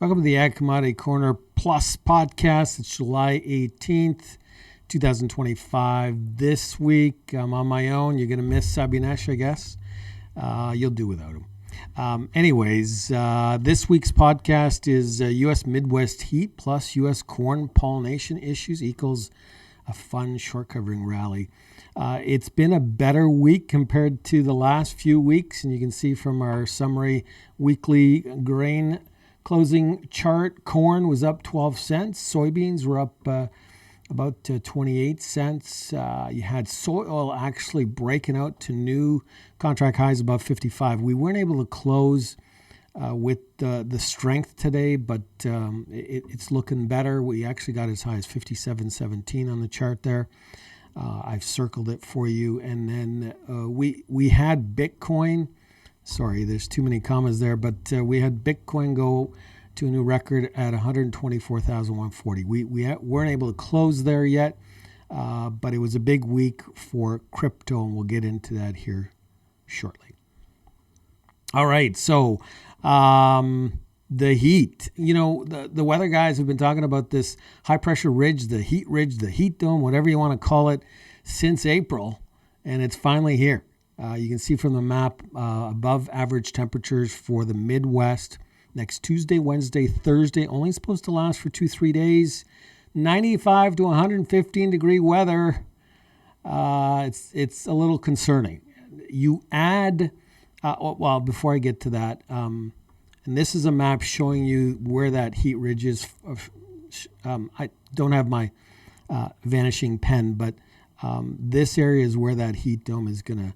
Welcome to the Ag Commodity Corner Plus podcast. It's July 18th, 2025. This week, I'm on my own. You're going to miss Sabinesh, I guess. You'll do without him. This week's podcast is U.S. Midwest heat plus U.S. corn pollination issues equals a fun short covering rally. It's been a better week compared to the last few weeks, and you can see from our summary weekly grain closing chart, corn was up 12 cents. Soybeans were up about 28 cents. You had Soyoil actually breaking out to new contract highs above 55. We weren't able to close with the strength today, but it's looking better. We actually got as high as 57.17 on the chart there. I've circled it for you. And then we had Bitcoin. Sorry, there's too many commas there, but we had Bitcoin go to a new record at 124,140. We weren't able to close there yet, but it was a big week for crypto, and we'll get into that here shortly. All right, so the heat. You know, the weather guys have been talking about this high-pressure ridge, the heat dome, whatever you want to call it, since April, and it's finally here. You can see from the map above average temperatures for the Midwest next Tuesday, Wednesday, Thursday, only supposed to last for 2-3 days. 95 to 115 degree weather. It's a little concerning. You add, before I get to that, and this is a map showing you where that heat ridge is. I don't have my vanishing pen, but this area is where that heat dome is going to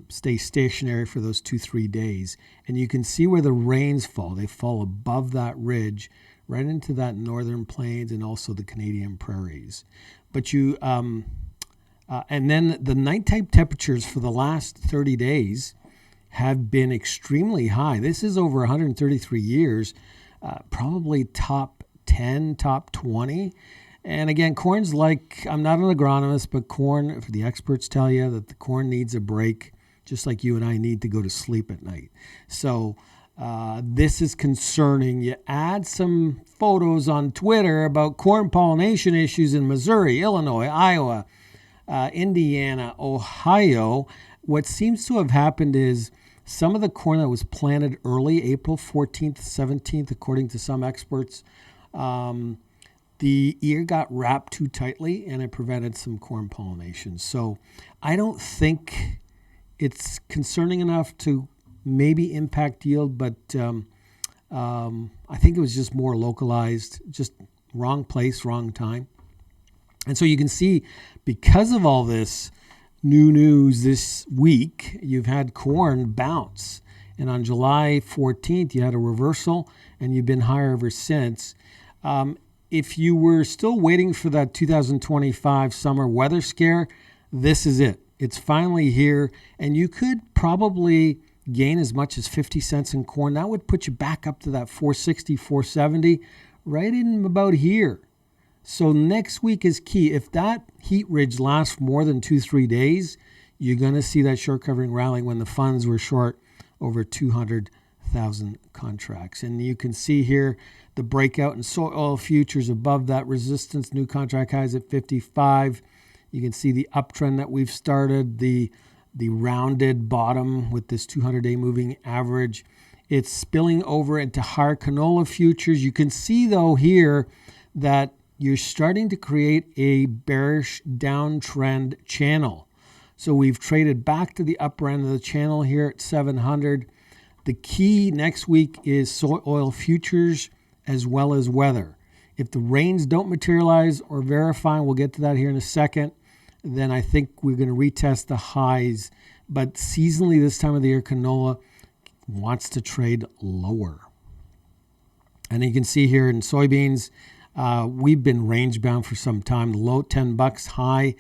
stay stationary for those 2-3 days. And you can see where the rains fall. They fall above that ridge, right into that northern plains and also the Canadian Prairies. But and then the nighttime temperatures for the last 30 days have been extremely high. This is over 133 years, probably top 10, top 20. And again, corn's like, I'm not an agronomist, but corn, the experts tell you that the corn needs a break, just like you and I need to go to sleep at night. So this is concerning. You add some photos on Twitter about corn pollination issues in Missouri, Illinois, Iowa, Indiana, Ohio. What seems to have happened is some of the corn that was planted early, April 14th, 17th, according to some experts, the ear got wrapped too tightly and it prevented some corn pollination. So I don't think it's concerning enough to maybe impact yield, but I think it was just more localized, just wrong place, wrong time. And so you can see, because of all this new news this week, you've had corn bounce. And on July 14th, you had a reversal, and you've been higher ever since. If you were still waiting for that 2025 summer weather scare, this is it. It's finally here, and you could probably gain as much as 50 cents in corn. That would put you back up to that 460, 470, right in about here. So next week is key. If that heat ridge lasts more than 2-3 days, you're going to see that short covering rally when the funds were short over 200,000 contracts. And you can see here the breakout in Soyoil futures above that resistance, new contract highs at 55. You can see the uptrend that we've started, the rounded bottom with this 200-day moving average. It's spilling over into higher canola futures. You can see, though, here that you're starting to create a bearish downtrend channel. So we've traded back to the upper end of the channel here at 700. The key next week is Soyoil futures as well as weather. If the rains don't materialize or verify, we'll get to that here in a second, then I think we're going to retest the highs. But seasonally this time of the year, canola wants to trade lower. And you can see here in soybeans, we've been range bound for some time. Low $10, high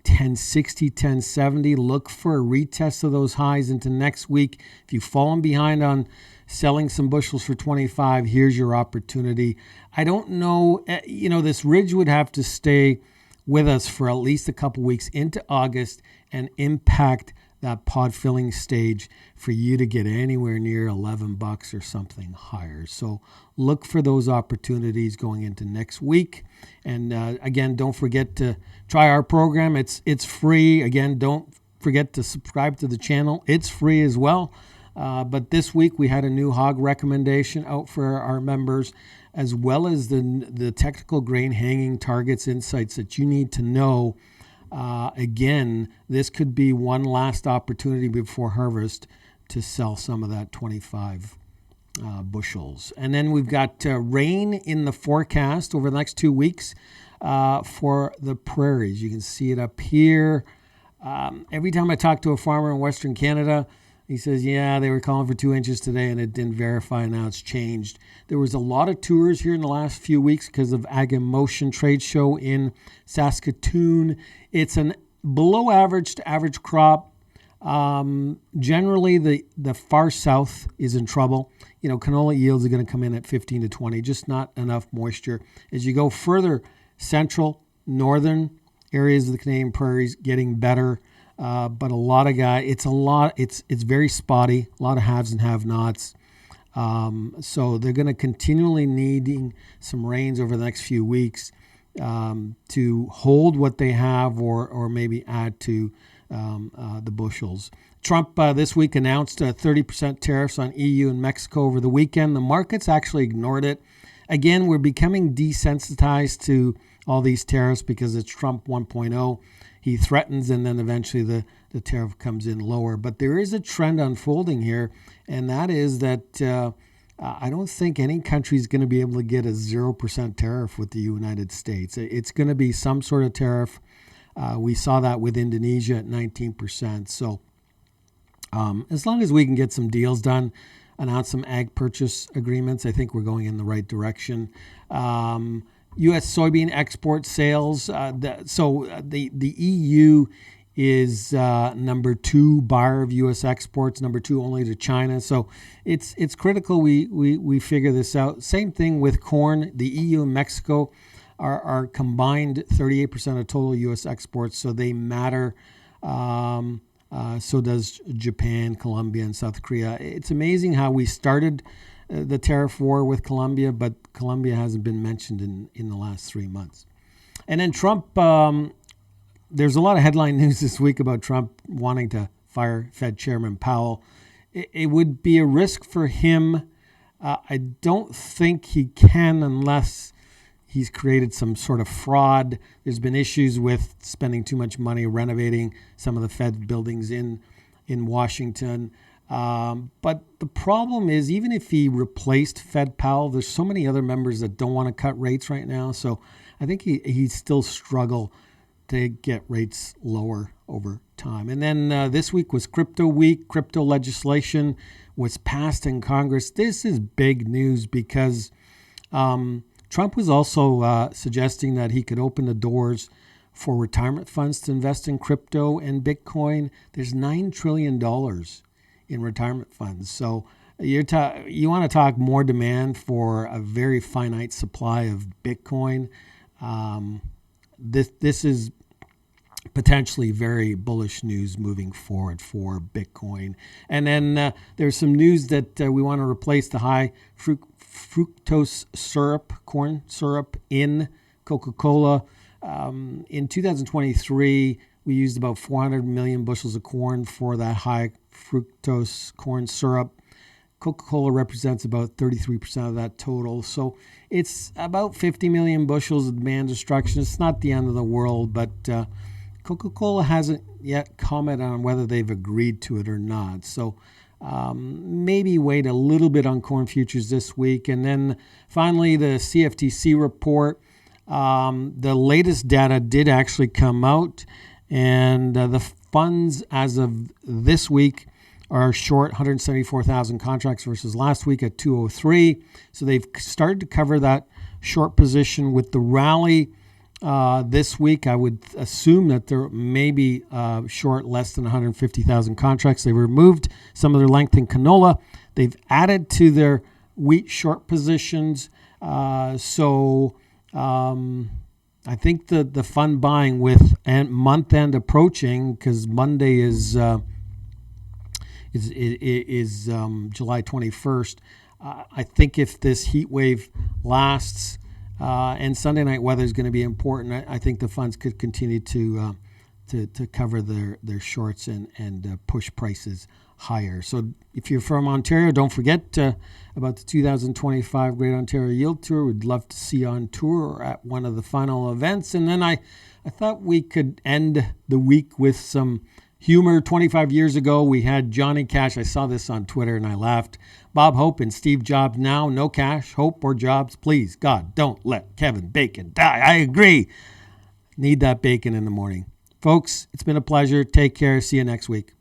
1060, 1070. Look for a retest of those highs into next week. If you've fallen behind on selling some bushels for 25, here's your opportunity. I don't know, this ridge would have to stay with us for at least a couple weeks into August and impact that pod filling stage for you to get anywhere near $11 or something higher. So look for those opportunities going into next week. And again, don't forget to try our program. It's free. Again, don't forget to subscribe to the channel. It's free as well. But this week we had a new hog recommendation out for our members, as well as the technical grain hanging targets insights that you need to know. Again, this could be one last opportunity before harvest to sell some of that 25 bushels. And then we've got rain in the forecast over the next 2 weeks for the prairies. You can see it up here. Every time I talk to a farmer in Western Canada, he says, yeah, they were calling for 2 inches today and it didn't verify. Now it's changed. There was a lot of tours here in the last few weeks because of Ag in Motion trade show in Saskatoon. It's an below average to average crop. Generally, the far south is in trouble. Canola yields are going to come in at 15 to 20, just not enough moisture. As you go further central, northern areas of the Canadian Prairies, getting better. But a lot of it's very spotty, a lot of haves and have-nots. So they're going to continually needing some rains over the next few weeks to hold what they have or maybe add to the bushels. Trump this week announced 30% tariffs on EU and Mexico over the weekend. The markets actually ignored it. Again, we're becoming desensitized to all these tariffs because it's Trump 1.0. He threatens, and then eventually the tariff comes in lower. But there is a trend unfolding here, and that is that I don't think any country is going to be able to get a 0% tariff with the United States. It's going to be some sort of tariff. We saw that with Indonesia at 19%. So as long as we can get some deals done, announce some ag purchase agreements, I think we're going in the right direction. U.S. soybean export sales. The EU is number 2 buyer of U.S. exports, number 2 only to China. So it's critical we figure this out. Same thing with corn. The EU and Mexico are combined 38% of total U.S. exports, so they matter. So does Japan, Colombia, and South Korea. It's amazing how we started the tariff war with Colombia, but Colombia hasn't been mentioned in the last 3 months. And then Trump, there's a lot of headline news this week about Trump wanting to fire Fed Chairman Powell. It would be a risk for him. I don't think he can unless he's created some sort of fraud. There's been issues with spending too much money renovating some of the Fed buildings in Washington. But the problem is, even if he replaced Fed Powell, there's so many other members that don't want to cut rates right now. So I think he still struggle to get rates lower over time. And then this week was crypto week. Crypto legislation was passed in Congress. This is big news because Trump was also suggesting that he could open the doors for retirement funds to invest in crypto and Bitcoin. There's $9 trillion in retirement funds. So you want to talk more demand for a very finite supply of Bitcoin. This is potentially very bullish news moving forward for Bitcoin. And then there's some news that we want to replace the high fructose syrup, corn syrup in Coca-Cola. In 2023, we used about 400 million bushels of corn for that high fructose corn syrup. Coca-Cola represents about 33% of that total. So it's about 50 million bushels of demand destruction. It's not the end of the world, but Coca-Cola hasn't yet commented on whether they've agreed to it or not. So maybe wait a little bit on corn futures this week. And then finally, the CFTC report. The latest data did actually come out, and the funds as of this week are short 174,000 contracts versus last week at 203. So they've started to cover that short position with the rally this week. I would assume that they're maybe short less than 150,000 contracts. They removed some of their length in canola. They've added to their wheat short positions. So I think the fund buying with month end approaching, because Monday is is July 21st. I think if this heat wave lasts and Sunday night weather is going to be important, I think the funds could continue to cover their shorts and push prices higher. So if you're from Ontario, don't forget about the 2025 Great Ontario Yield Tour. We'd love to see you on tour or at one of the final events. And then I thought we could end the week with some humor. 25 years ago, we had Johnny Cash. I saw this on Twitter and I laughed. Bob Hope and Steve Jobs now. No cash, hope, or jobs. Please, God, don't let Kevin Bacon die. I agree. Need that bacon in the morning. Folks, it's been a pleasure. Take care. See you next week.